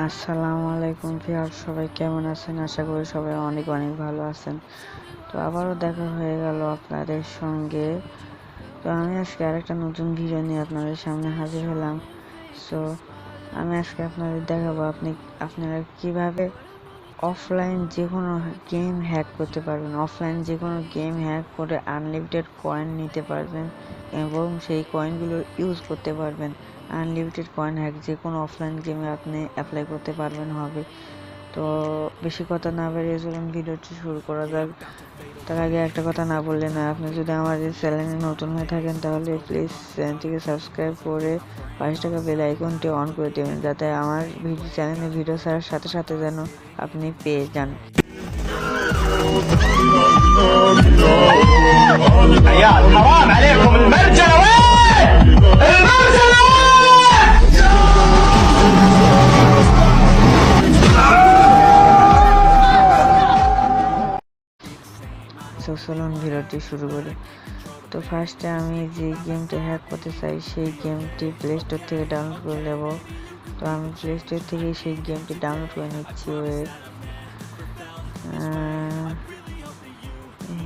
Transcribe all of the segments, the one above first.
আসসালামু আলাইকুম ভিউয়ার্স, সবাই কেমন আছেন? আশা করি সবাই অনেক অনেক ভালো আছেন। তো আবারও দেখা হয়ে গেল আপনাদের সঙ্গে। তো আমি আজকে আরেকটা নতুন ভিডিও নিয়ে আপনাদের সামনে হাজির হলাম। সো আমি আজকে আপনাদের দেখাবো আপনারা কিভাবে অফলাইন যে কোনো গেম হ্যাক করতে পারবেন। অফলাইন যে কোনো গেম হ্যাক করে আনলিমিটেড কয়েন নিতে পারবেন এবং সেই কয়েনগুলো ইউজ করতে পারবেন। আনলিমিটেড কয়েন হ্যাক যে কোনো অফলাইন গেমে আপনি অ্যাপ্লাই করতে পারবেন হবে। তো বেশি কথা না বেরিয়ে চলুন ভিডিওটি শুরু করা যাক। তার আগে একটা কথা না বললে না, আপনি যদি আমার এই চ্যানেলে নতুন হয়ে থাকেন তাহলে প্লিজ চ্যানেলটিকে সাবস্ক্রাইব করে পাশে থাকা বেল আইকনটি অন করে দেবেন, যাতে আমার চ্যানেলে ভিডিও ছাড়ার সাথে সাথে যেন আপনি পেয়ে যান। عيال حرام عليكم المرجله وين؟ المرجله চলুন ভিডিওটি শুরু করি। তো ফার্স্টে আমি যে গেমটা হ্যাক করতে চাই সেই গেমটি প্লে স্টোর থেকে ডাউনলোড করে নেব। তো আমি প্লে স্টোর থেকে সেই গেমটি ডাউনলোড করে নিচ্ছি।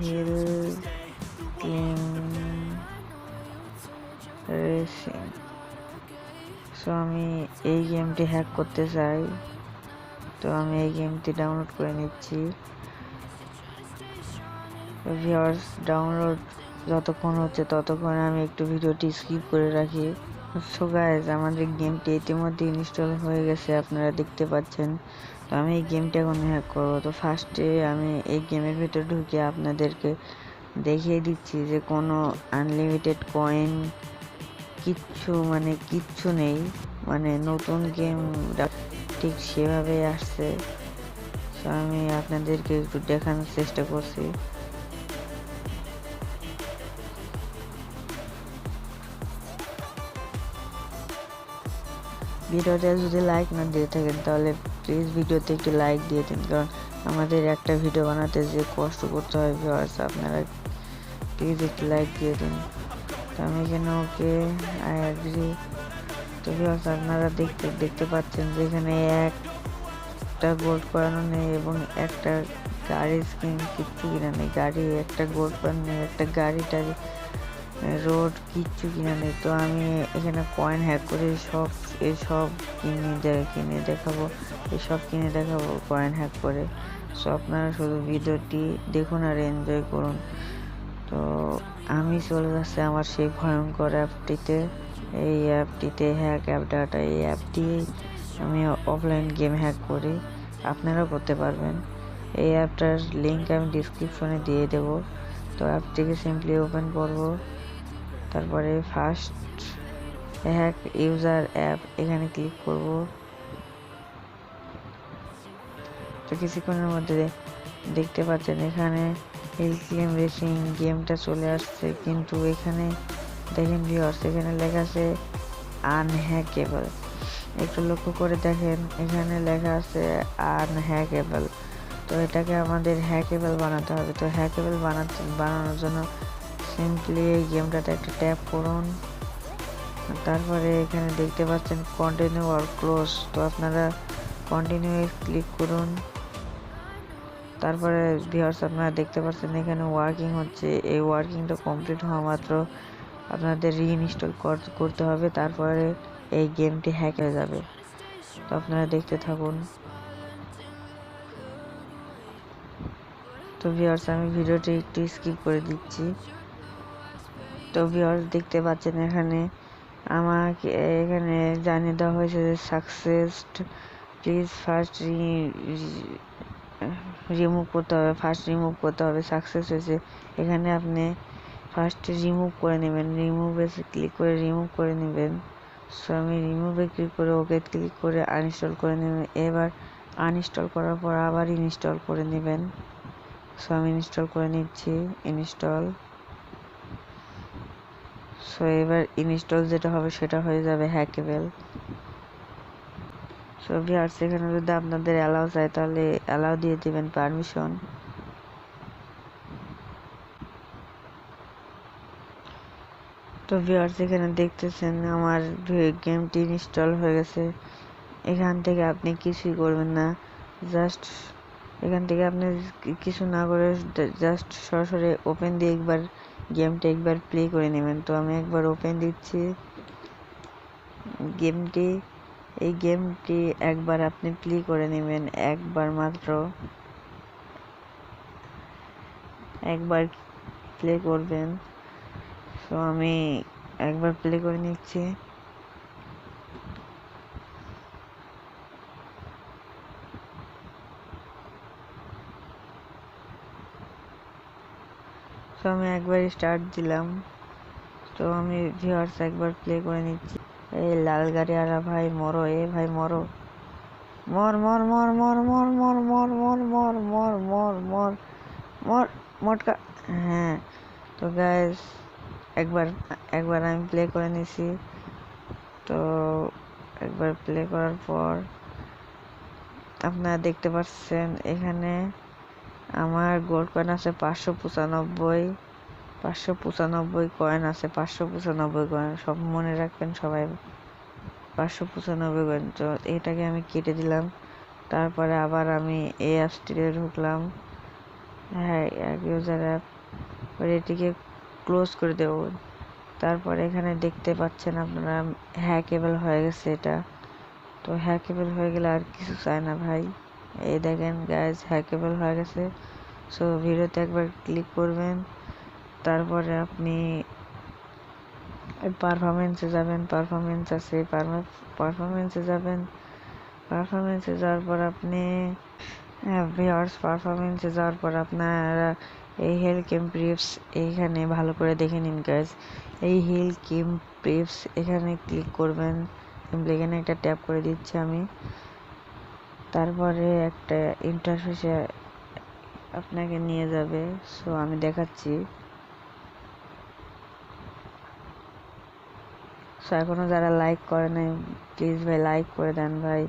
Hill racing. সো আমি এই গেমটি হ্যাক করতে চাই, তো আমি এই গেমটি ডাউনলোড করে নিচ্ছি। ভিউয়ার্স, ডাউনলোড যতক্ষণ হচ্ছে ততক্ষণ আমি একটু ভিডিওটি স্কিপ করে রাখি। সো গাইস, আমাদের গেমটি ইতিমধ্যে ইনস্টল হয়ে গেছে, আপনারা দেখতে পাচ্ছেন। তো আমি এই গেমটা এখন হ্যাক করবো। তো ফার্স্টে আমি এই গেমের ভিতরে ঢুকে আপনাদেরকে দেখিয়ে দিচ্ছি যে কোনো আনলিমিটেড কয়েন কিচ্ছু নেই, মানে নতুন গেম ঠিক সেভাবে আসছে। তো আমি আপনাদেরকে একটু দেখানোর চেষ্টা করছি। ভিডিওটা যদি লাইক না দিয়ে থাকেন তাহলে প্লিজ ভিডিওতে একটি লাইক দিয়ে দিন, কারণ আমাদের একটা ভিডিও বানাতে যে কষ্ট করতে হয় ভিউয়ার্স, আপনারা প্লিজ একটি লাইক দিয়ে দিন। তো আমি এখানে ওকে আই অ্যাগ্রি। তো ভিউয়ার্স, আপনারা দেখতে পাচ্ছেন যে এখানে একটা গোল্ড করানো নেই এবং একটা গাড়ির স্কিন কিচ্ছু কিনা নেই। গাড়ি একটা গোল্ড করানো নেই, একটা গাড়ি টাড়ি রোড কিচ্ছু কিনা নেই। তো আমি এখানে কয়েন হ্যাক করে এসব কিনে দেখাবো কয়েন হ্যাক করে। সো আপনারা শুধু ভিডিওটি দেখুন আর এনজয় করুন। তো আমি চলে যাচ্ছি আমার সেই ভয়ঙ্কর অ্যাপটিতে। এই অ্যাপটিতে হ্যাক অ্যাপ ডাটা, এই অ্যাপ দিয়েই আমি অফলাইন গেম হ্যাক করি, আপনারাও করতে পারবেন। এই অ্যাপটার লিঙ্ক আমি ডিসক্রিপশনে দিয়ে দেব। তো অ্যাপটিকে সিম্পলি ওপেন করব, তারপরে ফার্স্ট হ্যাক ইউজার অ্যাপ এখানে ক্লিক করব। তো কিছুক্ষণের মধ্যে দেখতে পাচ্ছেন এখানে হিল ক্লাইম রেসিং গেমটা চলে আসছে, কিন্তু এখানে দেখেন ভিউয়ার্স, এখানে লেখা আছে আনহ্যাকেবল। একটু লক্ষ্য করে দেখেন, এখানে লেখা আছে আনহ্যাকেবল। তো এটাকে আমাদের হ্যাকেবল বানাতে হবে। তো হ্যাকেবল বানানোর জন্য সিম্পলি এই গেমটাতে একটা ট্যাপ করুন, তারপরে এখানে দেখতে পাচ্ছেন কন্টিনিউ অর ক্লোজ। তো আপনারা কন্টিনিউ ক্লিক করুন। তারপরে ভিউয়ার্স, আপনারা দেখতে পাচ্ছেন এখানে ওয়ার্কিং হচ্ছে। এই ওয়ার্কিংটা কমপ্লিট হওয়া মাত্র আপনাদের রিইনস্টল করতে হবে, তারপরে এই গেমটি হ্যাক হয়ে যাবে। তো আপনারা দেখতে থাকুন। তো ভিউয়ার্স, আমি ভিডিওটি একটু স্কিপ করে দিচ্ছি। তো ভিউয়ার্স, দেখতে পাচ্ছেন আমাকে এখানে জানিয়ে দেওয়া হয়েছে যে সাকসেস, প্লিজ ফার্স্ট রিমুভ করতে হবে। সাকসেস হয়েছে। এখানে আপনি ফার্স্ট রিমুভ করে নেবেন, রিমুভে ক্লিক করে রিমুভ করে নেবেন। সো আমি রিমুভে ক্লিক করে ওকে ক্লিক করে আনইনস্টল করে নেবেন। এবার আনইনস্টল করার পর আবার ইনস্টল করে নেবেন। সো আমি ইনস্টল করে নিচ্ছি, ইনস্টল। সো এবার ইনস্টল যেটা হবে সেটা হয়ে যাবে হ্যাকেবল। সো ভিউয়ার্স, এখানে যদি আপনাদের অ্যালাউ চাই তাহলে অ্যালাউ দিয়ে দিবেন, পারমিশন। তো ভিউয়ার্স, এখানে দেখতেছেন আমার গেমটি ইনস্টল হয়ে গেছে। এখান থেকে আপনি কিছুই করবেন না, জাস্ট এখান থেকে আপনি কিছু না করে জাস্ট সরাসরি ওপেন দিয়ে একবার গেমটা একবার প্লে করে নেবেন। তো আমি একবার ওপেন দিচ্ছি গেমটি। এই গেমটি একবার আপনি প্লে করে নেবেন, একবার মাত্র একবার প্লে করবেন। তো আমি একবার প্লে করে নিচ্ছি। তো আমি একবার স্টার্ট দিলাম। তো আমি ভিউয়ার্স একবার প্লে করে নিচ্ছি। এই লাল গাড়িওয়ালা ভাই মরো, এ ভাই মরো, মর মর মর মর মর মর মর মর মর মর মর মর মর মটকা। হ্যাঁ, তো গাইস একবার একবার আমি প্লে করে নিছি। তো একবার প্লে করার পর আপনারা দেখতে পাচ্ছেন এখানে আমার গোল্ড কয়েন আছে 595। 595 কয়েন আছে, 595 কয়েন, সব মনে রাখবেন সবাই, 595 কয়েন। তো এটাকে আমি কেটে দিলাম। তারপরে আবার আমি এই অ্যাপসটিতে ঢুকলাম, হ্যাঁ এক ইউজার অ্যাপ, এটিকে ক্লোজ করে দেব। তারপরে এখানে দেখতে পাচ্ছেন আপনারা হ্যাকেবল হয়ে গেছে এটা। তো হ্যাকেবল হয়ে গেলে আর কিছু চায় না ভাই, এই দেখেন গাইজ হ্যাকেবল হয়ে গেছে। সো ভিডিওতে একবার ক্লিক করবেন, তারপরে আপনি পারফরমেন্সে যাবেন, পারফরমেন্স আছে, পারফরমেন্সে যাবেন। পারফরমেন্সে যাওয়ার পর আপনি ভিউয়ার্স পারফরমেন্সে যাওয়ার পর আপনারা এই হেল কেম প্রিপস এইখানে ভালো করে দেখে নিন গাইজ। এই হেল কেম প্রিপস এখানে ক্লিক করবেন, এখানে একটা ট্যাপ করে দিচ্ছি আমি। তারপরে একটা ইন্টারফেসে আপনাকে নিয়ে যাবে। সো আমি দেখাচ্ছি। সো এখনো যারা লাইক করে নাই প্লিজ ভাই লাইক করে দেন ভাই।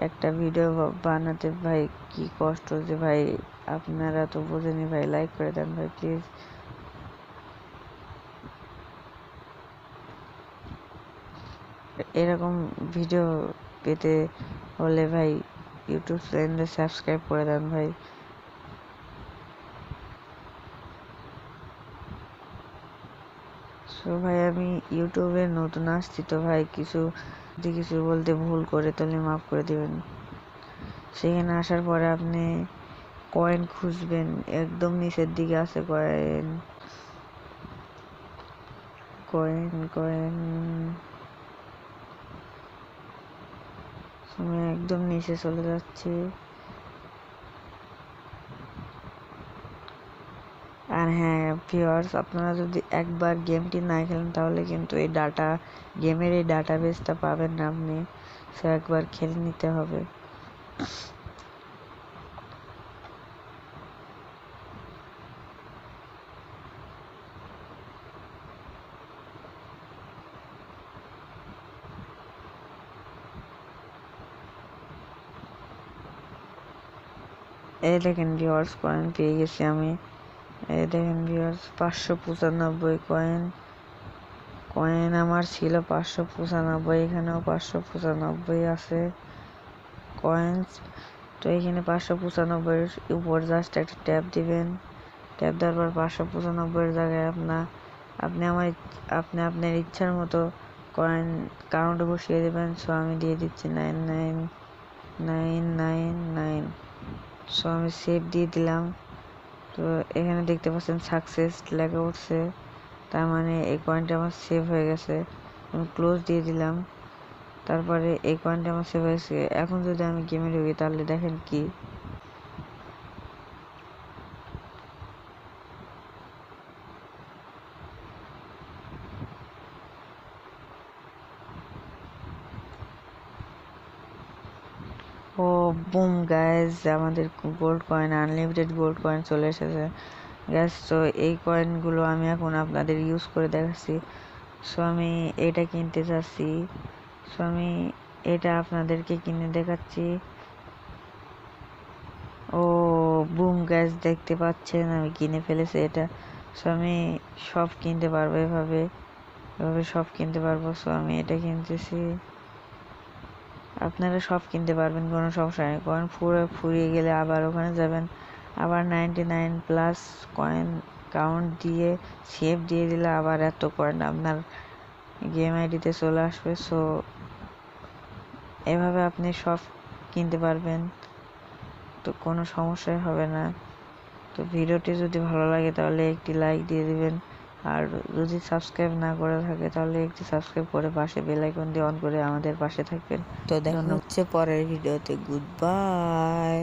একটা ভিডিও বানাতে ভাই কি কষ্ট যে ভাই, আপনারা তো বোঝেনি ভাই, লাইক করে দেন ভাই প্লিজ। এরকম ভিডিও পেতে হলে ভাই ইউটিউব চ্যানেলে সাবস্ক্রাইব করে দেন ভাই। সো ভাই আমি ইউটিউবে নতুন আসছি, তো ভাই কিছু যদি কিছু বলতে ভুল করে তাহলে মাফ করে দিবেন। সেখানে আসার পরে আপনি কয়েন খুঁজবেন, একদম নিচের দিকে আছে কয়েন কয়েন কয়েন আমি একদম নিচে চলে যাচ্ছি। আর হ্যাঁ ভিউয়ার্স, আপনারা যদি একবার গেমটি না খেলেন তাহলে কিন্তু এই গেমের এই ডাটাবেসটা পাবেন না আপনি। সো একবার খেলে নিতে হবে। এই দেখেন ভিউয়ার্স কয়েন পেয়ে গেছি আমি। এই দেখেন ভিউয়ার্স 595 কয়েন কয়েন আমার ছিল 595, এখানেও 595 আছে কয়েন্স। তো এখানে 595 উপর জাস্ট একটা ট্যাপ দিবেন। ট্যাপ দেওয়ার পর 595 জায়গায় আপনি আপনার ইচ্ছার মতো কয়েন কাউন্ট বসিয়ে দেবেন। সো আমি দিয়ে দিচ্ছি 99999। সো আমি সেভ দিয়ে দিলাম। তো এখানে দেখতে পাচ্ছেন সাকসেস লেখা উঠছে, তার মানে এই কয়েনটা আমার সেভ হয়ে গেছে। আমি ক্লোজ দিয়ে দিলাম। তারপরে এই কয়েনটা আমার সেভ হয়েছে। এখন যদি আমি গেমে ঢুকি তাহলে দেখেন কি, ও বুম গাইজ আমাদের gold coin, unlimited gold coin চলে এসেছে গ্যাস। তো এই কয়েনগুলো আমি এখন আপনাদের ইউজ করে দেখাচ্ছি। সো আমি এটা কিনতে চাচ্ছি। সো আমি এটা আপনাদেরকে কিনে দেখাচ্ছি। ও বুম গ্যাস দেখতে পাচ্ছেন আমি কিনে ফেলেছি এটা। সো আমি সব কিনতে পারবো, এভাবে সব কিনতে পারবো। সো আমি এটা কিনতেছি। আপনারা সব কিনতে পারবেন, কোনো সমস্যা নেই। কয়েন ফুরিয়ে গেলে আবার ওখানে যাবেন, আবার 99+ কয়েন কাউন্ট দিয়ে সেভ দিয়ে দিলে আবার এত কয়েন আপনার গেম আইডিতে চলে আসবে। সো এভাবে আপনি সব কিনতে পারবেন, তো কোনো সমস্যাই হবে না। তো ভিডিওটি যদি ভালো লাগে তাহলে একটি লাইক দিয়ে দিবেন, আর যদি সাবস্ক্রাইব না করে থাকে তাহলে একটি সাবস্ক্রাইব করে পাশে বেল আইকন দিয়ে অন করে আমাদের পাশে থাকবেন। তো দেখা হচ্ছে পরের ভিডিওতে। Good bye.